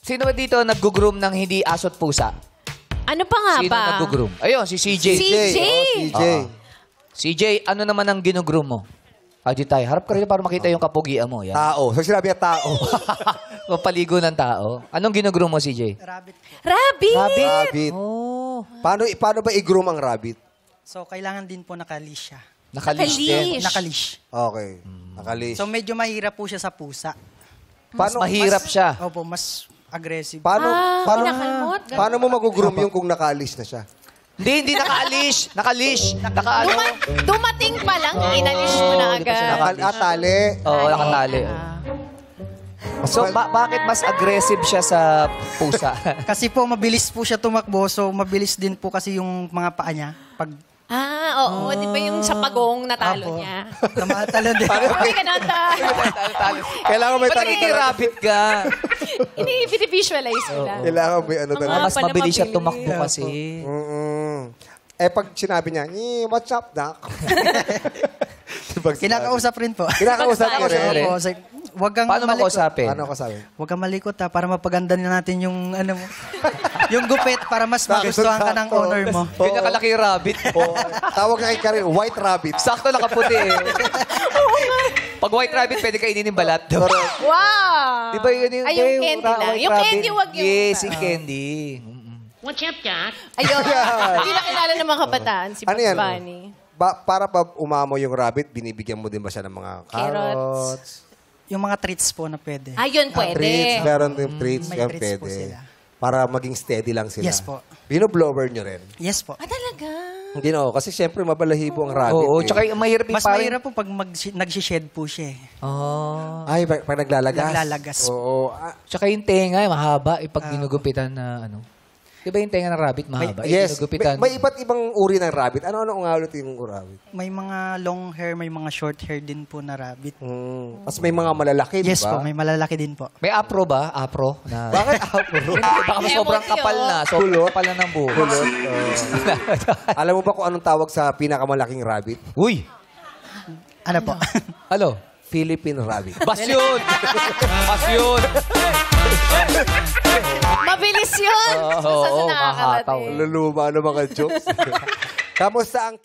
Sino ba dito nag-groom ng hindi aso't pusa? Ano pa nga Sino ba? nag-groom? Ayun, si CJ. CJ. CJ. CJ, ano naman ang ginugroom mo? Haji tayo. Harap ka rin para makita yung kapugian mo. Yan. Tao. So sinabi niya tao. Mapaligo ng tao. Anong ginugroom mo, CJ? Rabbit po. Rabbit! Rabbit. Oh. Paano ba i-groom ang rabbit? So, kailangan din po nakalish siya. Nakalish din. Nakalish. Nakalish. Okay. Nakalish. So, medyo mahirap po siya sa pusa. Mas mahirap siya. Opo, mas aggressive. Paano, kinakalmot. paano mo mag-groom yung kung nakaalis na siya? Hindi nakaalis. Nakalish. Naka-ano? Dumating pa lang, inalish mo na agad. Tali. Oo, nakatali. So, bakit mas aggressive siya sa pusa? Kasi po, mabilis po siya tumakbo. So, mabilis din po kasi yung mga paa niya. Pag Oo. Di ba yung sa pagong natalo Apo. niya? Tumatalo din. Hindi ka nata. Kailangan may Ba't nagiging rabbit ka? Ini-visualize ko lang. Kailangan may ano talaga. Mas mabilis siya Mapili. tumakbo kasi. Pag sinabi niya, what's up, Doc? Kinakausap rin po. Kinakausap niya rin. Opo, so, wag kang Paano malikot. makausapin? Paano ka sabi? Huwag kang malikot ha, para mapaganda na natin yung ano mo. Yung gupit para mas magustuhan ka ng owner mo. Ganyan kalaki yung rabbit. Tawag na kay Karin, white rabbit. Sakto nakaputi eh. Pag white rabbit, pwede kainin yung balat. Wow! Di ba yun yung... Ay, yung candy lang. white Yung rabbit? candy, wag yung... Yes, yung candy. What's up, Jack? Ayun. Hindi na kilala ng mga kabataan, si Ano Bugs yan? Bunny. Para pa umamo yung rabbit, binibigyan mo din ba siya ng mga carrots? Yung mga treats po na pwede. Ayun, pwede. Treats, meron din treats, May yan treats po pwede. sila. Para maging steady lang sila. Yes po. Bino-blower nyo rin. Yes po. Talaga? Hindi no, kasi syempre mabalahibo ang rabbit. Oo, eh. tsaka mahirap yung Mas mahirap po pag nagsished po siya eh. Oh. Ay, pag naglalagas. Naglalagas. Oo. Tsaka yung tenga, mahaba. Pag ginugupitan na ano. Di ba yung tenga ng rabbit mahaba? Yes. Ginugupitan. May iba't ibang uri ng rabbit. Ano-ano ang ulit yung rabbit? May mga long hair, may mga short hair din po na rabbit. Tapos may mga malalaki, di Yes ba? po, may malalaki din po. May afro ba? Afro? Na... Bakit afro? Baka mas sobrang Emoji, kapal na. Sobrang kapal na ng buhok. Alam mo ba kung anong tawag sa pinakamalaking rabbit? Uy! Ano po? Ano? Philippine rabbit. Basyon! Basyon! Mabilis yun! Oo, Sa kahataw. nakakarating. Luluma na mga jokes. Kamusta ang